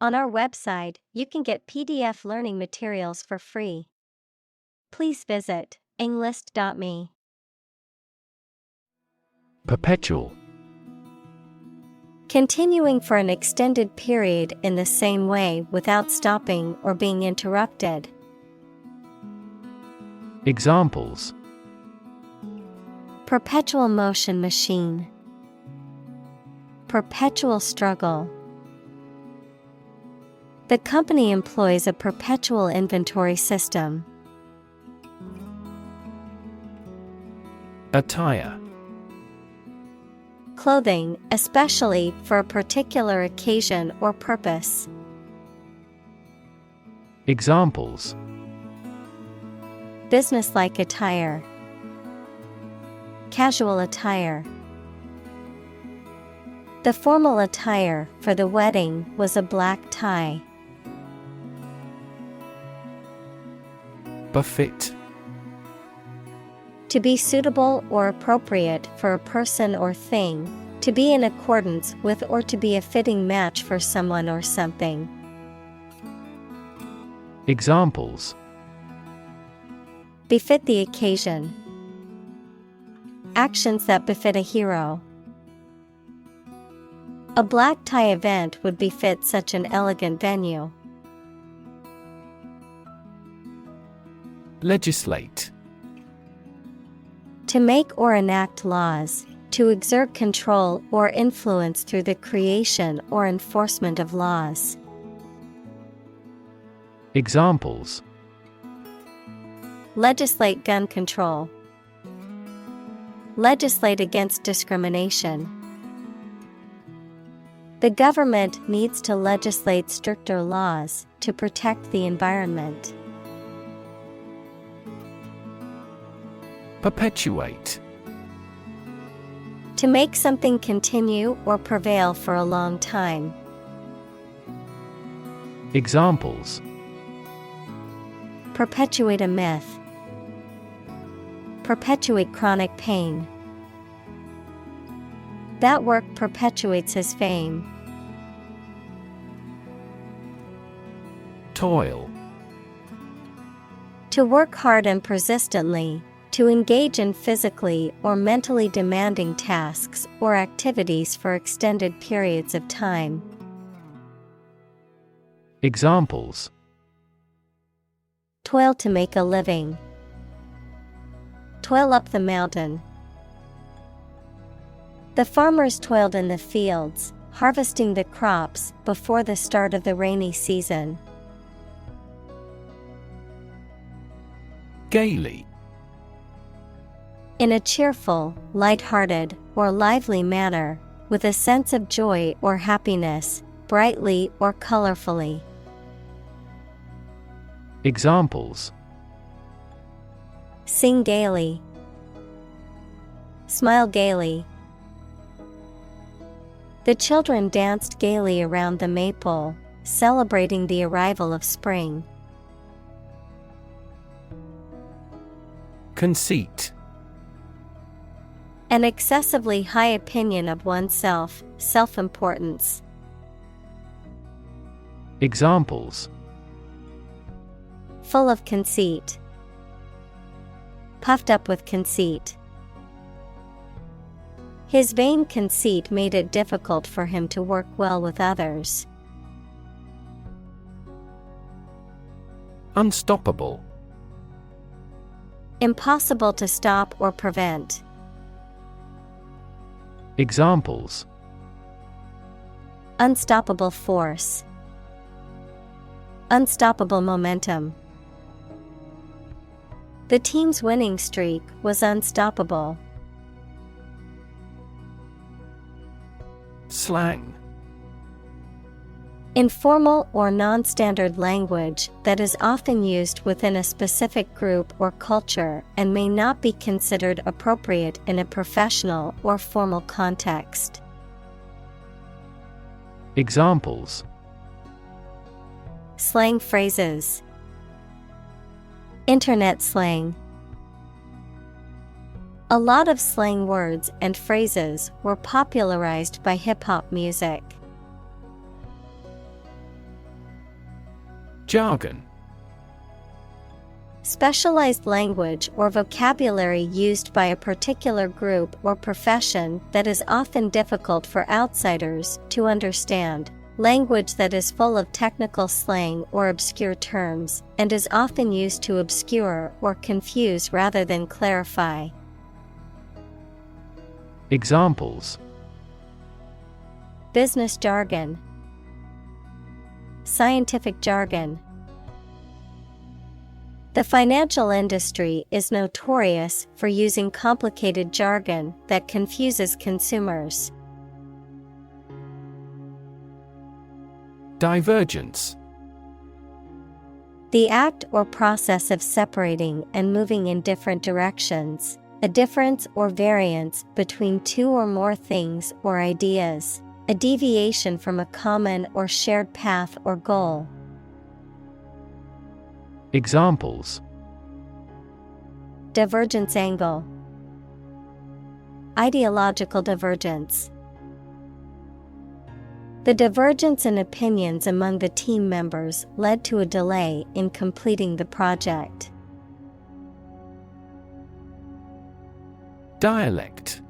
On our website, you can get PDF learning materials for free. Please visit englist.me. Perpetual. Continuing for an extended period in the same way without stopping or being interrupted. Examples: Perpetual motion machine. Perpetual struggle. The company employs a perpetual inventory system. Attire. Clothing, especially for a particular occasion or purpose. Examples: Businesslike attire. Casual attire. The formal attire for the wedding was a black tie. Befit. To be suitable or appropriate for a person or thing, to be in accordance with or to be a fitting match for someone or something. Examples: Befit the occasion. Actions that befit a hero. A black tie event would befit such an elegant venue. Legislate. To make or enact laws, to exert control or influence through the creation or enforcement of laws. Examples: Legislate gun control. Legislate against discrimination. The government needs to legislate stricter laws to protect the environment. Perpetuate. To make something continue or prevail for a long time. Examples: Perpetuate a myth. Perpetuate chronic pain. That work perpetuates his fame. Toil. To work hard and persistently, to engage in physically or mentally demanding tasks or activities for extended periods of time. Examples: Toil to make a living. Toil up the mountain. The farmers toiled in the fields, harvesting the crops before the start of the rainy season. Gaily. In a cheerful, light-hearted, or lively manner, with a sense of joy or happiness, brightly or colorfully. Examples: Sing gaily. Smile gaily. The children danced gaily around the maypole, celebrating the arrival of spring. Conceit. An excessively high opinion of oneself, self-importance. Examples: Full of conceit. Puffed up with conceit. His vain conceit made it difficult for him to work well with others. Unstoppable. Impossible to stop or prevent. Examples: Unstoppable force. Unstoppable momentum. The team's winning streak was unstoppable. Slang. Informal or non-standard language that is often used within a specific group or culture and may not be considered appropriate in a professional or formal context. Examples: Slang phrases. Internet slang. A lot of slang words and phrases were popularized by hip-hop music. Jargon. Specialized language or vocabulary used by a particular group or profession that is often difficult for outsiders to understand. Language that is full of technical slang or obscure terms, and is often used to obscure or confuse rather than clarify. Examples: Business jargon, scientific jargon. The financial industry is notorious for using complicated jargon that confuses consumers. Divergence. The act or process of separating and moving in different directions, a difference or variance between two or more things or ideas, a deviation from a common or shared path or goal. Examples: Divergence angle, ideological divergence. The divergence in opinions among the team members led to a delay in completing the project. Dialect.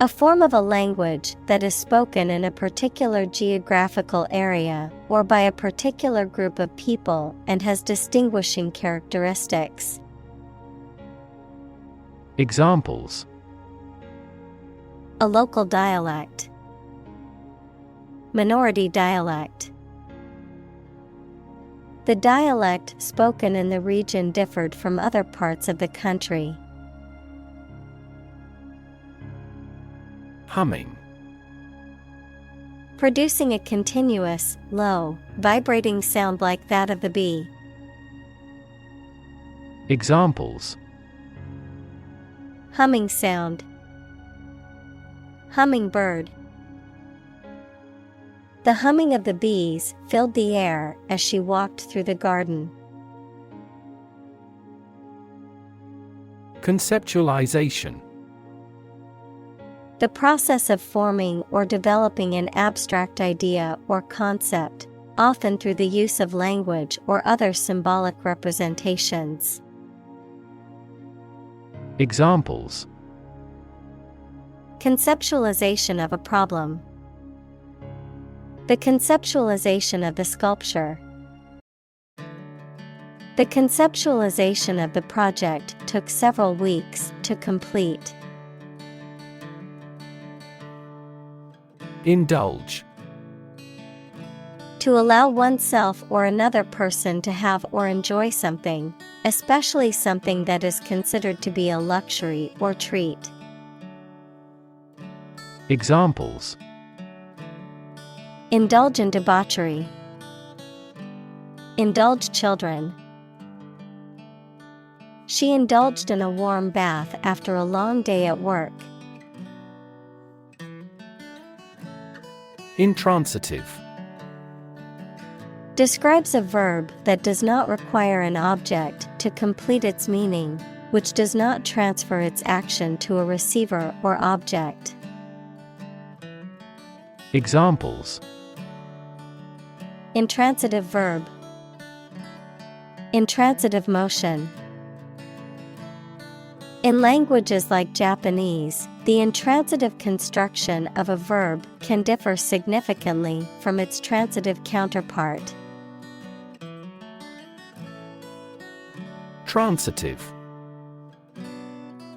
A form of a language that is spoken in a particular geographical area or by a particular group of people and has distinguishing characteristics. Examples: A local dialect, minority dialect. The dialect spoken in the region differed from other parts of the country. Humming. Producing a continuous, low, vibrating sound like that of the bee. Examples: Humming sound, hummingbird. The humming of the bees filled the air as she walked through the garden. Conceptualization. The process of forming or developing an abstract idea or concept, often through the use of language or other symbolic representations. Examples: Conceptualization of a problem. The conceptualization of the sculpture. The conceptualization of the project took several weeks to complete. Indulge. To allow oneself or another person to have or enjoy something, especially something that is considered to be a luxury or treat. Examples: Indulge in debauchery. Indulge children. She indulged in a warm bath after a long day at work. Intransitive. Describes a verb that does not require an object to complete its meaning, which does not transfer its action to a receiver or object. Examples: Intransitive verb. Intransitive motion. In languages like Japanese, the intransitive construction of a verb can differ significantly from its transitive counterpart. Transitive.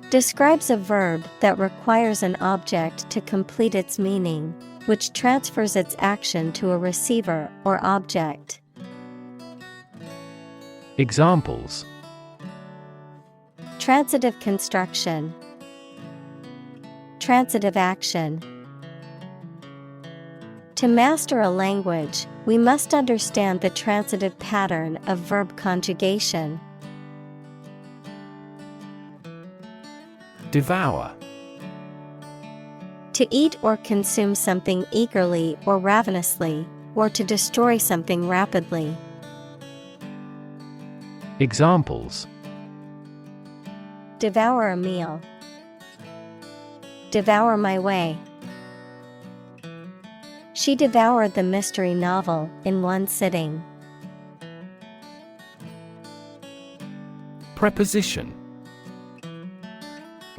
Describes a verb that requires an object to complete its meaning, which transfers its action to a receiver or object. Examples: Transitive construction. Transitive action. To master a language, we must understand the transitive pattern of verb conjugation. Devour. To eat or consume something eagerly or ravenously, or to destroy something rapidly. Examples: Devour a meal. Devour my way. She devoured the mystery novel in one sitting. Preposition.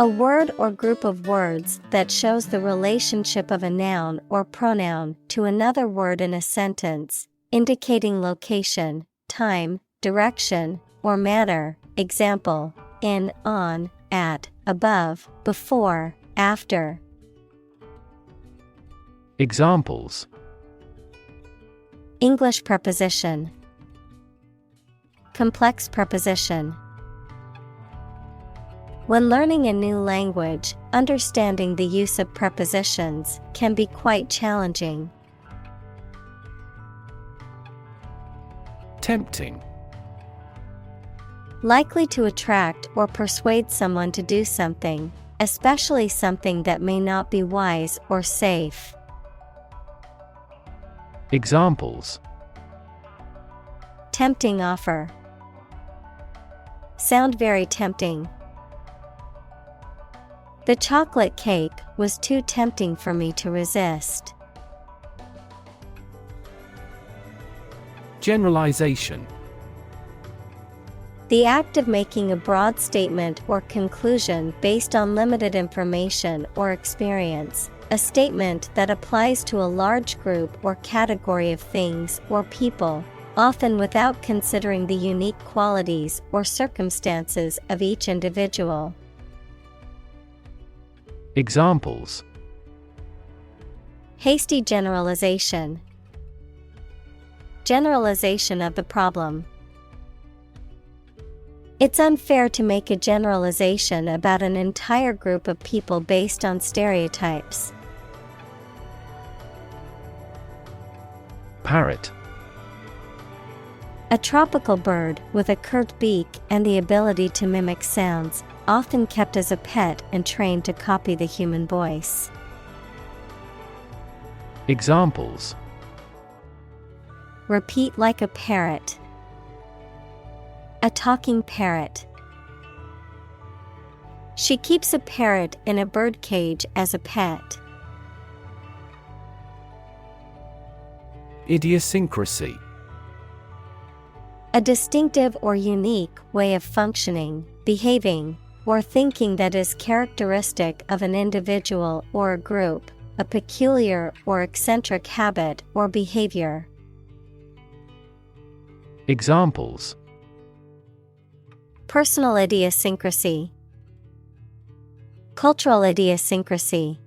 A word or group of words that shows the relationship of a noun or pronoun to another word in a sentence, indicating location, time, direction, or manner. Example: in, on, at, above, before, after. Examples: English preposition, complex preposition. When learning a new language, understanding the use of prepositions can be quite challenging. Tempting. Likely to attract or persuade someone to do something, especially something that may not be wise or safe. Examples: Tempting offer. Sound very tempting. The chocolate cake was too tempting for me to resist. Generalization. The act of making a broad statement or conclusion based on limited information or experience, a statement that applies to a large group or category of things or people, often without considering the unique qualities or circumstances of each individual. Examples: Hasty generalization. Generalization of the problem. It's unfair to make a generalization about an entire group of people based on stereotypes. Parrot. A tropical bird with a curved beak and the ability to mimic sounds, often kept as a pet and trained to copy the human voice. Examples: Repeat like a parrot. A talking parrot. She keeps a parrot in a bird cage as a pet. Idiosyncrasy. A distinctive or unique way of functioning, behaving, or thinking that is characteristic of an individual or a group, a peculiar or eccentric habit or behavior. Examples: Personal idiosyncrasy. Cultural idiosyncrasy.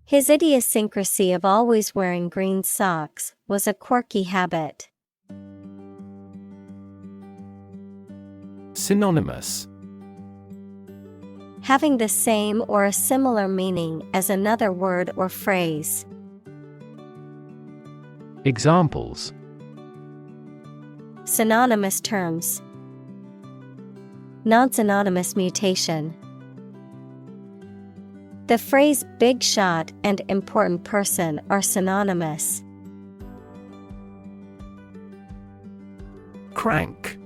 His idiosyncrasy of always wearing green socks was a quirky habit. Synonymous. Having the same or a similar meaning as another word or phrase. Examples: Synonymous terms. Non-synonymous mutation. The phrase big shot and important person are synonymous. Crank.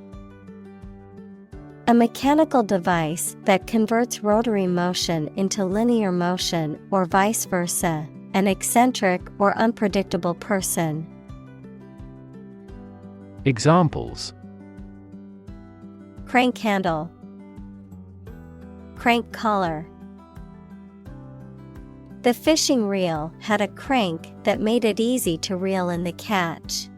A mechanical device that converts rotary motion into linear motion or vice versa, an eccentric or unpredictable person. Examples: Crank handle. Crank collar. The fishing reel had a crank that made it easy to reel in the catch.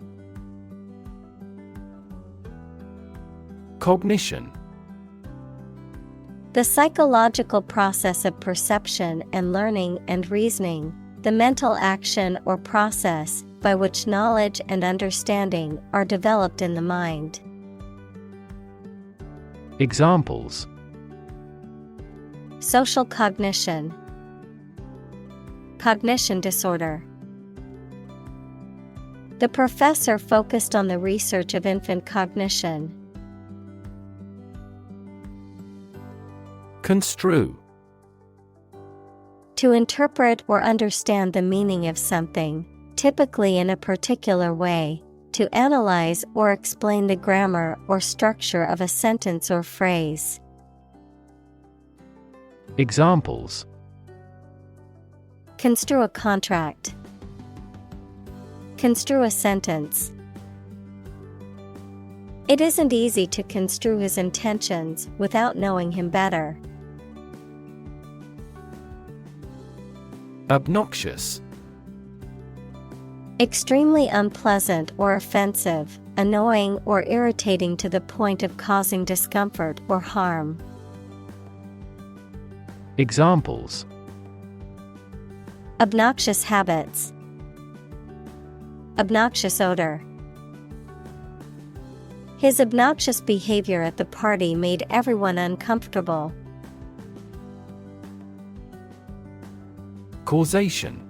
Cognition. The psychological process of perception and learning and reasoning, the mental action or process by which knowledge and understanding are developed in the mind. Examples: Social cognition. Cognition disorder. The professor focused on the research of infant cognition. Construe. To interpret or understand the meaning of something, typically in a particular way, to analyze or explain the grammar or structure of a sentence or phrase. Examples: Construe a contract. Construe a sentence. It isn't easy to construe his intentions without knowing him better. Obnoxious. Extremely unpleasant or offensive, annoying or irritating to the point of causing discomfort or harm. Examples: obnoxious habits, obnoxious odor. His obnoxious behavior at the party made everyone uncomfortable. Causation.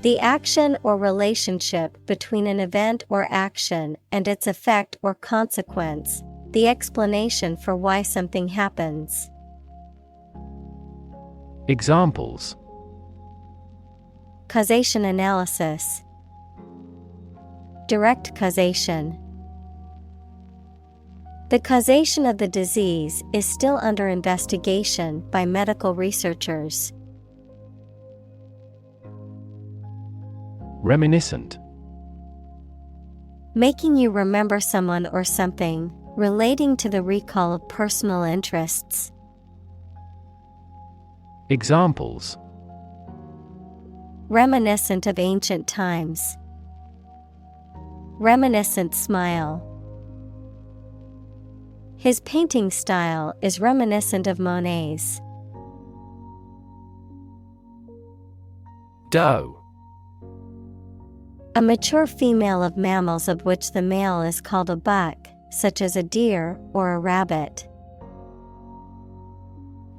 The action or relationship between an event or action and its effect or consequence, the explanation for why something happens. Examples: causation analysis, direct causation. The causation of the disease is still under investigation by medical researchers. Reminiscent. Making you remember someone or something, relating to the recall of personal interests. Examples: reminiscent of ancient times, reminiscent smile. His painting style is reminiscent of Monet's. Doe. A mature female of mammals of which the male is called a buck, such as a deer or a rabbit.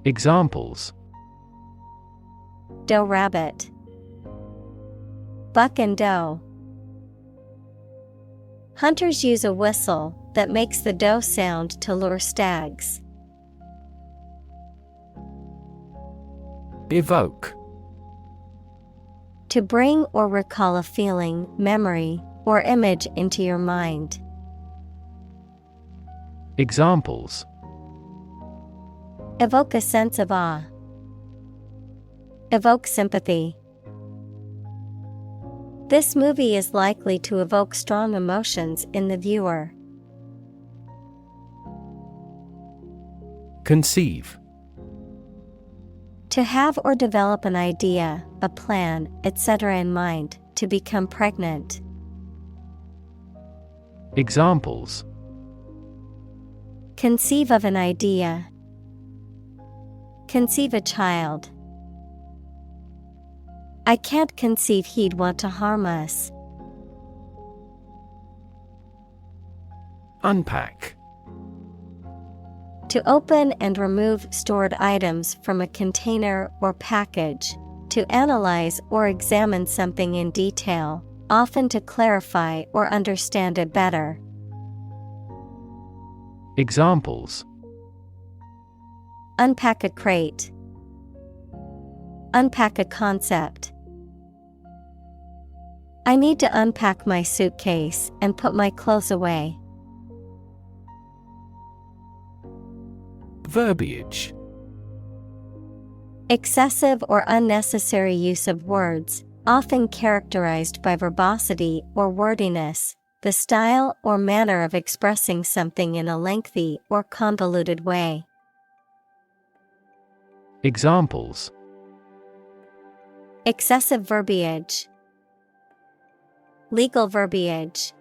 Examples: doe rabbit, buck and doe. Hunters use a whistle that makes the doe sound to lure stags. Evoke. To bring or recall a feeling, memory, or image into your mind. Examples: evoke a sense of awe, evoke sympathy. This movie is likely to evoke strong emotions in the viewer. Conceive. To have or develop an idea, a plan, etc. in mind, to become pregnant. Examples: conceive of an idea, conceive a child. I can't conceive he'd want to harm us. Unpack. To open and remove stored items from a container or package. To analyze or examine something in detail, often to clarify or understand it better. Examples: unpack a crate, unpack a concept. I need to unpack my suitcase and put my clothes away. Verbiage. Excessive or unnecessary use of words, often characterized by verbosity or wordiness, the style or manner of expressing something in a lengthy or convoluted way. Examples: excessive verbiage, legal verbiage.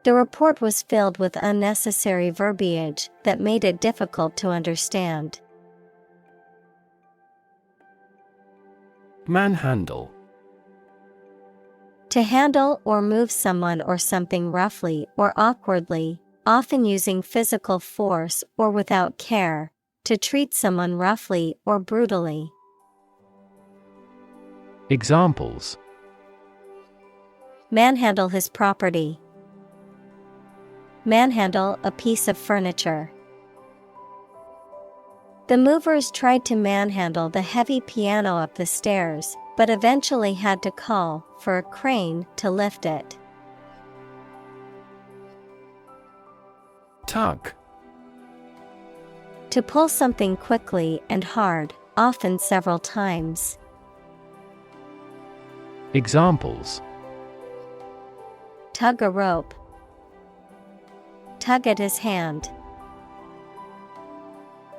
The report was filled with unnecessary verbiage that made it difficult to understand. Manhandle. To handle or move someone or something roughly or awkwardly, often using physical force or without care, to treat someone roughly or brutally. Examples: manhandle his property, manhandle a piece of furniture. The movers tried to manhandle the heavy piano up the stairs, but eventually had to call for a crane to lift it. Tug. To pull something quickly and hard, often several times. Examples: Tug a rope. Tug at his hand.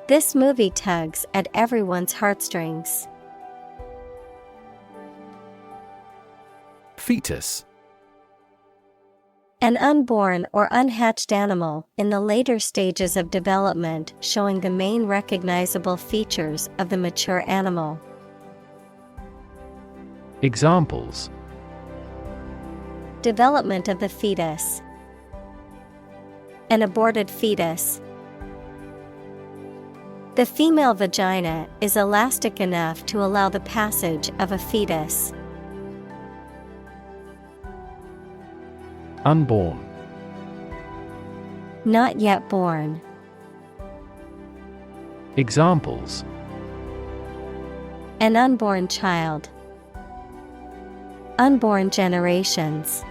This movie tugs at everyone's heartstrings. Fetus. An unborn or unhatched animal in the later stages of development, showing the main recognizable features of the mature animal. Examples: Development of the fetus. An aborted fetus. The female vagina is elastic enough to allow the passage of a fetus. Unborn. Not yet born. Examples: An unborn child. Unborn generations.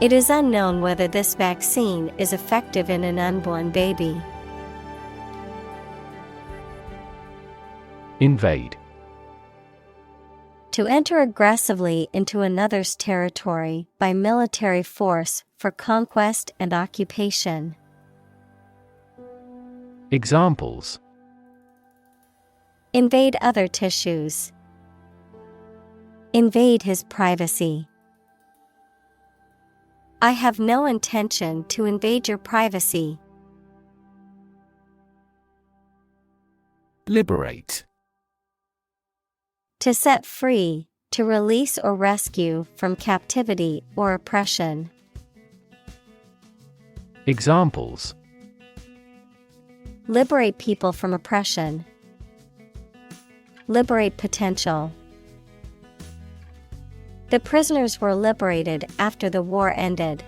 It is unknown whether this vaccine is effective in an unborn baby. Invade. To enter aggressively into another's territory by military force for conquest and occupation. Examples: Invade other tissues. Invade his privacy. I have no intention to invade your privacy. Liberate. To set free, to release or rescue from captivity or oppression. Examples: Liberate people from oppression. Liberate potential. The prisoners were liberated after the war ended.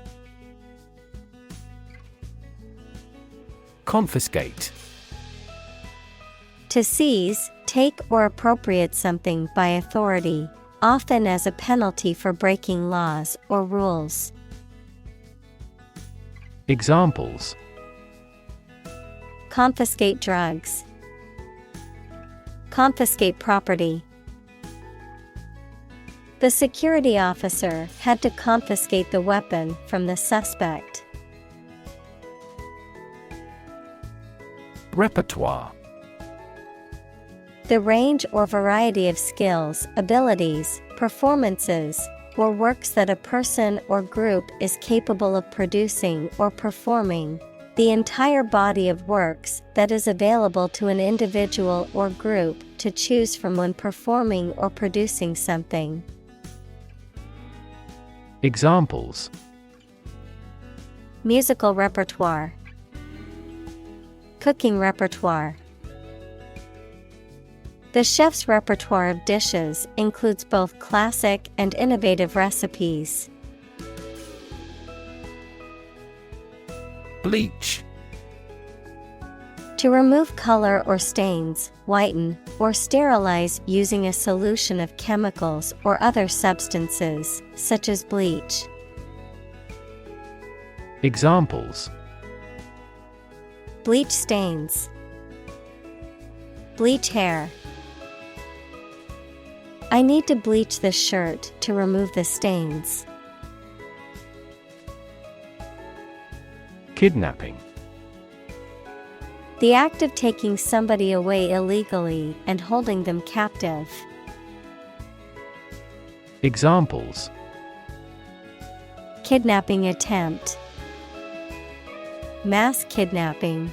Confiscate. To seize, take or appropriate something by authority, often as a penalty for breaking laws or rules. Examples: Confiscate drugs. Confiscate property. The security officer had to confiscate the weapon from the suspect. Repertoire. The range or variety of skills, abilities, performances, or works that a person or group is capable of producing or performing. The entire body of works that is available to an individual or group to choose from when performing or producing something. Examples: Musical repertoire. Cooking repertoire. The chef's repertoire of dishes includes both classic and innovative recipes. Bleach. To remove color or stains, whiten, or sterilize using a solution of chemicals or other substances, such as bleach. Examples: Bleach stains. Bleach hair. I need to bleach this shirt to remove the stains. Kidnapping. The act of taking somebody away illegally and holding them captive. Examples: Kidnapping attempt. Mass kidnapping.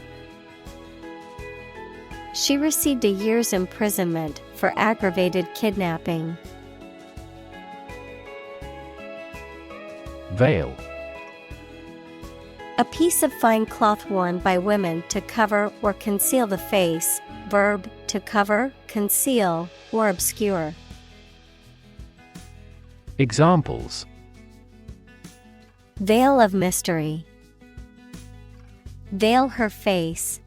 She received a year's imprisonment for aggravated kidnapping. Veil. A piece of fine cloth worn by women to cover or conceal the face. Verb, to cover, conceal, or obscure. Examples: Veil of mystery. Veil her face.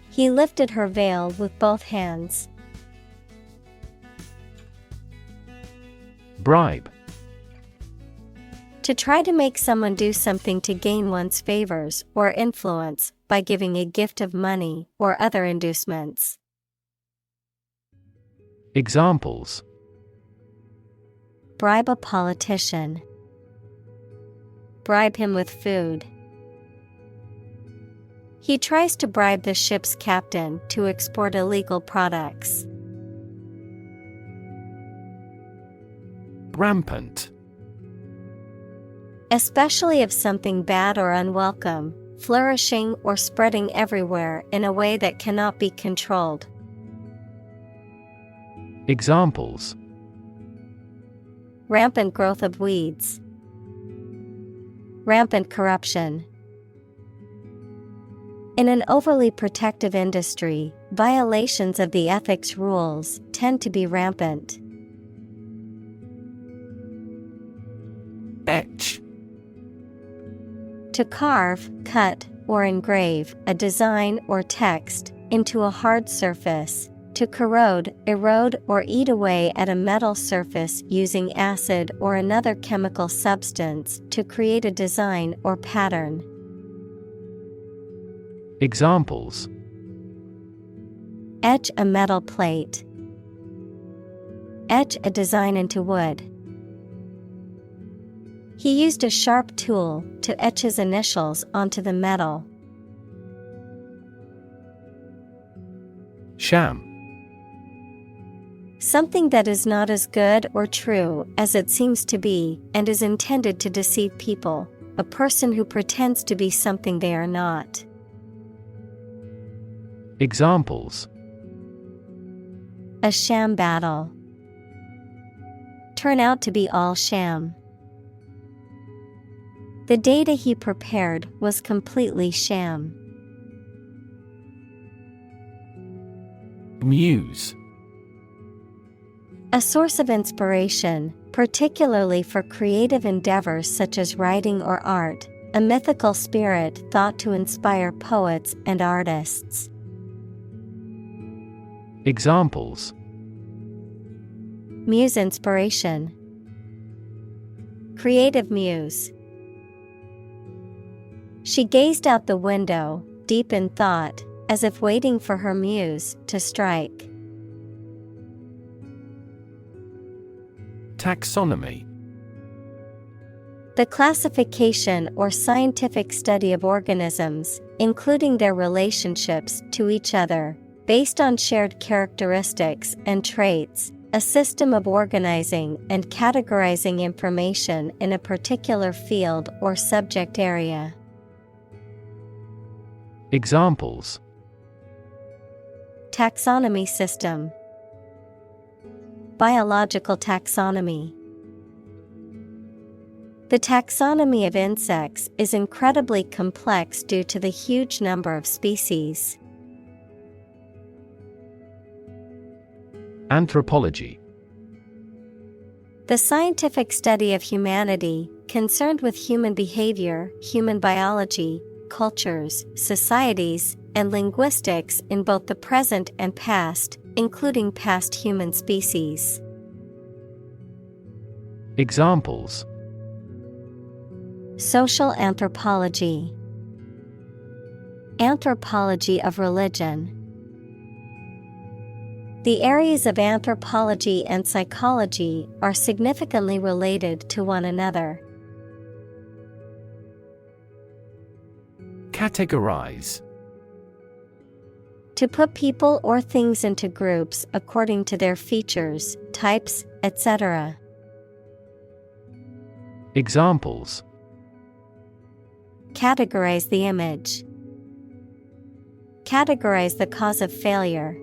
He lifted her veil with both hands. Bribe. To try to make someone do something to gain one's favors or influence by giving a gift of money or other inducements. Examples: Bribe a politician. Bribe him with food. He tries to bribe the ship's captain to export illegal products. Rampant. Especially of something bad or unwelcome, flourishing or spreading everywhere in a way that cannot be controlled. Examples: Rampant growth of weeds. Rampant corruption. In an overly protective industry, violations of the ethics rules tend to be rampant. Etch. To carve, cut, or engrave a design or text into a hard surface. To corrode, erode, or eat away at a metal surface using acid or another chemical substance to create a design or pattern. Examples: Etch a metal plate. Etch a design into wood. He used a sharp tool to etch his initials onto the metal. Sham. Something that is not as good or true as it seems to be and is intended to deceive people. A person who pretends to be something they are not. Examples: A sham battle. Turn out to be all sham. The data he prepared was completely sham. Muse. A source of inspiration, particularly for creative endeavors such as writing or art, a mythical spirit thought to inspire poets and artists. Examples: Muse inspiration. Creative muse. She gazed out the window, deep in thought, as if waiting for her muse to strike. Taxonomy. The classification or scientific study of organisms, including their relationships to each other, based on shared characteristics and traits, a system of organizing and categorizing information in a particular field or subject area. Examples: Taxonomy system. Biological taxonomy. The taxonomy of insects is incredibly complex due to the huge number of species. Anthropology. The scientific study of humanity, concerned with human behavior, human biology, cultures, societies, and linguistics in both the present and past, including past human species. Examples: Social anthropology. Anthropology of religion. The areas of anthropology and psychology are significantly related to one another. Categorize. To put people or things into groups according to their features, types, etc. Examples: Categorize the image. Categorize the cause of failure.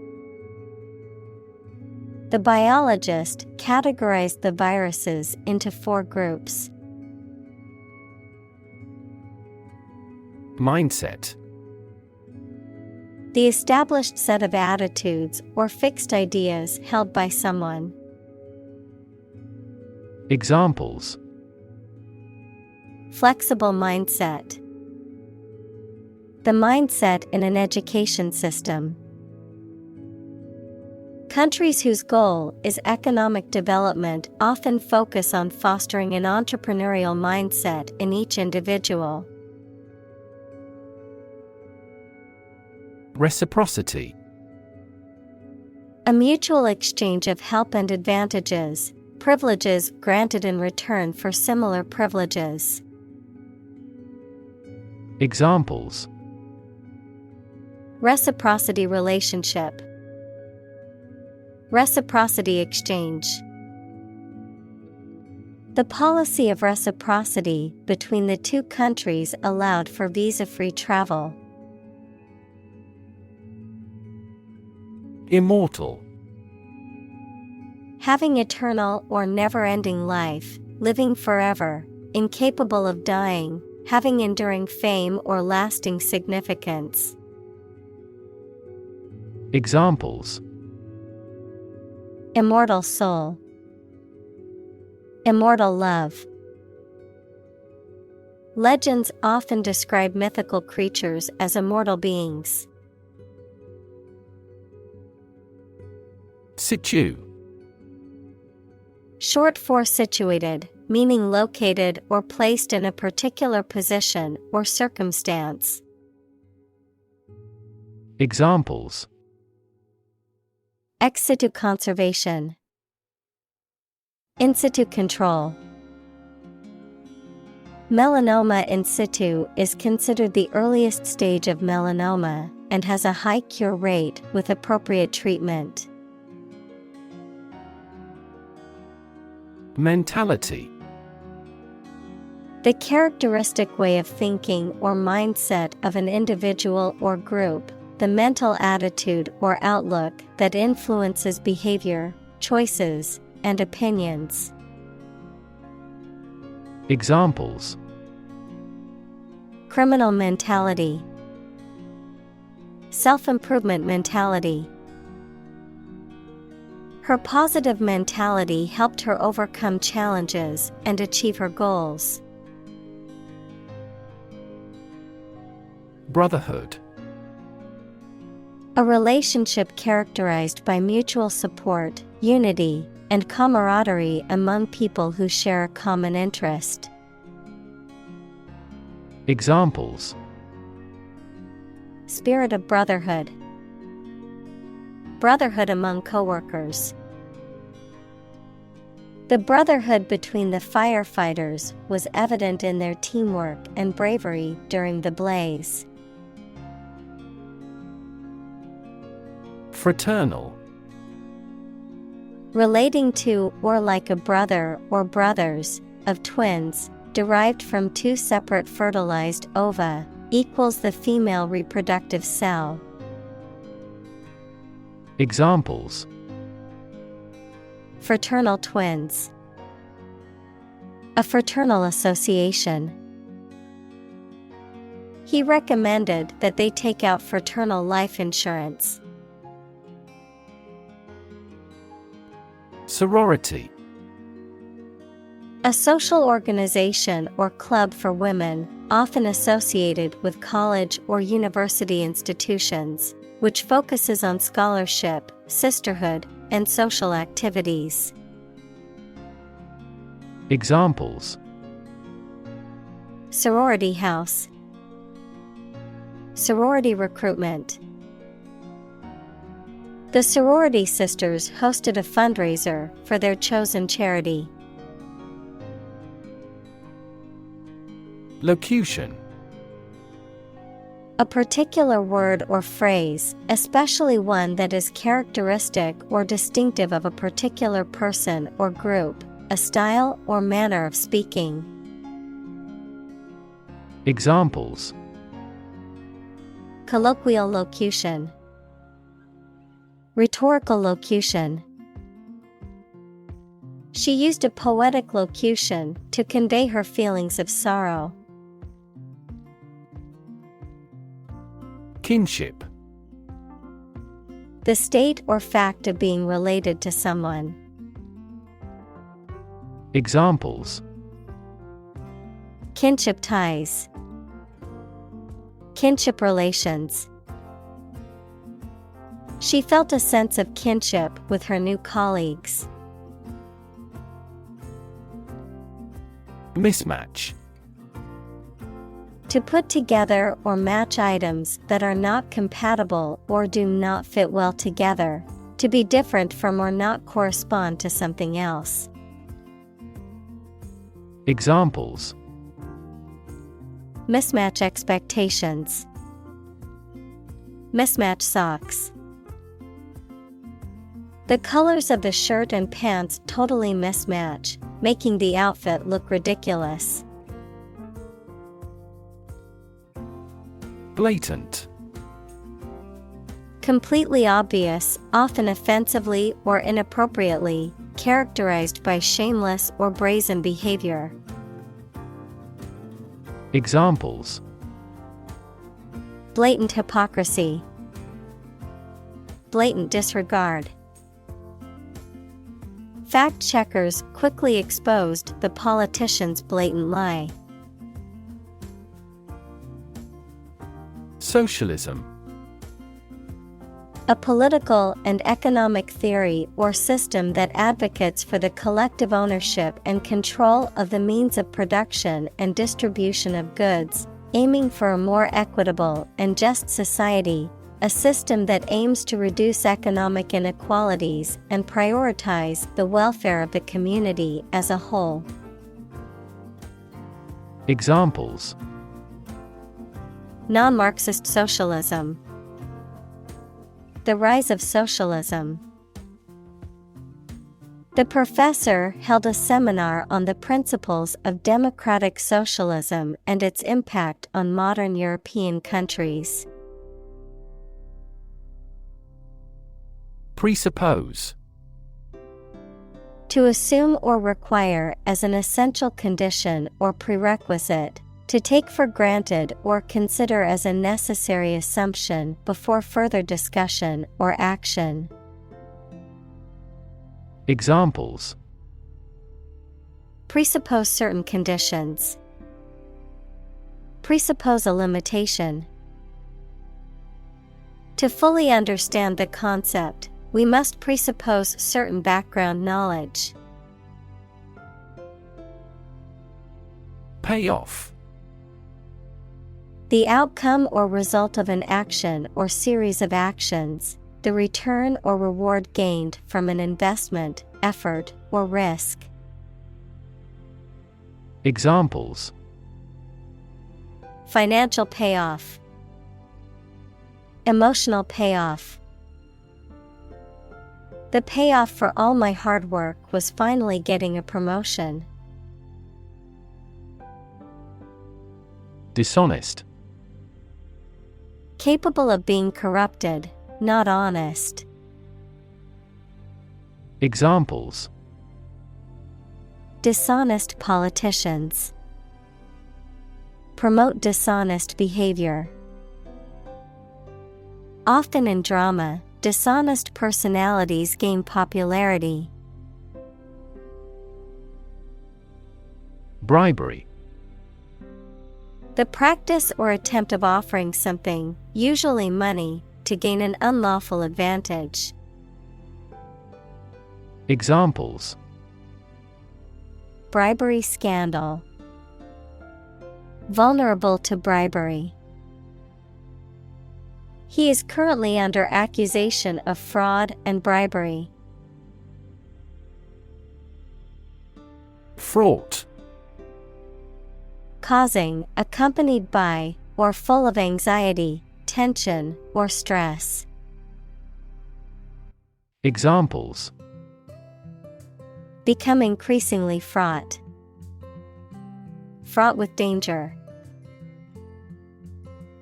The biologist categorized the viruses into 4 groups. Mindset. The established set of attitudes or fixed ideas held by someone. Examples: Flexible mindset. The mindset in an education system. Countries whose goal is economic development often focus on fostering an entrepreneurial mindset in each individual. Reciprocity. A mutual exchange of help and advantages, privileges granted in return for similar privileges. Examples: Reciprocity relationship. Reciprocity exchange. The policy of reciprocity between the two countries allowed for visa-free travel. Immortal. Having eternal or never-ending life, living forever, incapable of dying, having enduring fame or lasting significance. Examples: Immortal soul. Immortal love. Legends often describe mythical creatures as immortal beings. Situ. Short for situated, meaning located or placed in a particular position or circumstance. Examples: Ex situ conservation. In situ control. Melanoma in situ is considered the earliest stage of melanoma and has a high cure rate with appropriate treatment. Mentality. The characteristic way of thinking or mindset of an individual or group, the mental attitude or outlook that influences behavior, choices, and opinions. Examples: Criminal mentality. Self-improvement mentality. Her positive mentality helped her overcome challenges and achieve her goals. Brotherhood. A relationship characterized by mutual support, unity, and camaraderie among people who share a common interest. Examples: Spirit of brotherhood. Brotherhood among coworkers. The brotherhood between the firefighters was evident in their teamwork and bravery during the blaze. Fraternal. Relating to or like a brother or brothers of twins, derived from two separate fertilized ova, equals the female reproductive cell. Examples: Fraternal twins. A fraternal association. He recommended that they take out fraternal life insurance. Sorority. A social organization or club for women, often associated with college or university institutions, which focuses on scholarship, sisterhood, and social activities. Examples: Sorority house. Sorority recruitment. The sorority sisters hosted a fundraiser for their chosen charity. Locution. A particular word or phrase, especially one that is characteristic or distinctive of a particular person or group, a style or manner of speaking. Examples: Colloquial locution. Rhetorical locution. She used a poetic locution to convey her feelings of sorrow. Kinship. The state or fact of being related to someone. Examples: Kinship ties. Kinship relations. She felt a sense of kinship with her new colleagues. Mismatch. To put together or match items that are not compatible or do not fit well together. To be different from or not correspond to something else. Examples: mismatch expectations, mismatch socks. The colors of the shirt and pants totally mismatch, making the outfit look ridiculous. Blatant. Completely obvious, often offensively or inappropriately, characterized by shameless or brazen behavior. Examples: blatant hypocrisy, blatant disregard. Fact checkers quickly exposed the politician's blatant lie. Socialism. A political and economic theory or system that advocates for the collective ownership and control of the means of production and distribution of goods, aiming for a more equitable and just society, a system that aims to reduce economic inequalities and prioritize the welfare of the community as a whole. Examples: non-Marxist socialism, the rise of socialism. The professor held a seminar on the principles of democratic socialism and its impact on modern European countries. Presuppose. To assume or require as an essential condition or prerequisite. To take for granted or consider as a necessary assumption before further discussion or action. Examples: presuppose certain conditions, presuppose a limitation. To fully understand the concept, we must presuppose certain background knowledge. Pay off. The outcome or result of an action or series of actions, the return or reward gained from an investment, effort, or risk. Examples: financial payoff, emotional payoff. The payoff for all my hard work was finally getting a promotion. Dishonest. Capable of being corrupted, not honest. Examples: dishonest politicians. Promote dishonest behavior. Often in drama, dishonest personalities gain popularity. Bribery. The practice or attempt of offering something, usually money, to gain an unlawful advantage. Examples: bribery scandal. Vulnerable to bribery. He is currently under accusation of fraud and bribery. Fraught. Causing, accompanied by, or full of anxiety, tension, or stress. Examples: become increasingly fraught. Fraught with danger.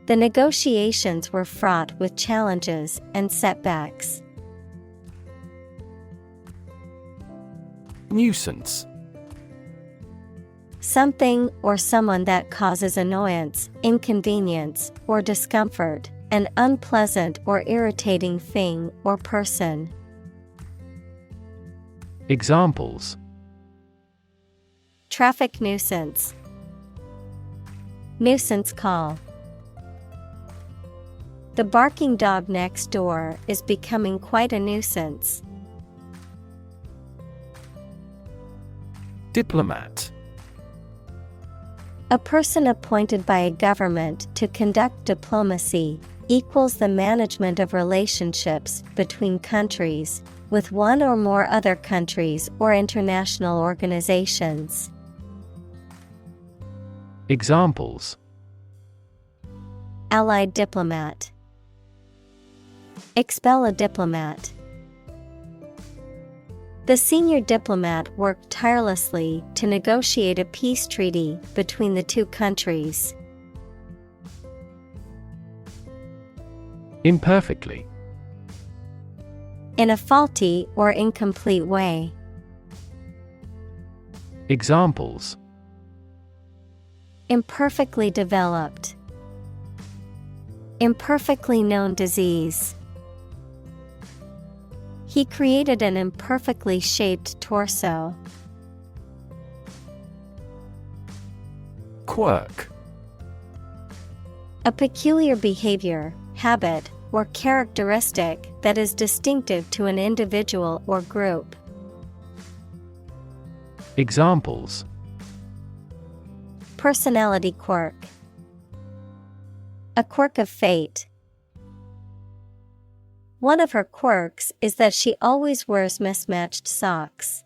The negotiations were fraught with challenges and setbacks. Nuisance. Something or someone that causes annoyance, inconvenience, or discomfort, an unpleasant or irritating thing or person. Examples: traffic nuisance. Nuisance call. The barking dog next door is becoming quite a nuisance. Diplomat. A person appointed by a government to conduct diplomacy, equals the management of relationships between countries, with one or more other countries or international organizations. Examples: Allied diplomat. Expel a diplomat. The senior diplomat worked tirelessly to negotiate a peace treaty between the two countries. Imperfectly. In a faulty or incomplete way. Examples: Imperfectly developed. Imperfectly known disease. He created an imperfectly shaped torso. Quirk. A peculiar behavior, habit, or characteristic that is distinctive to an individual or group. Examples: Personality quirk. A quirk of fate. One of her quirks is that she always wears mismatched socks.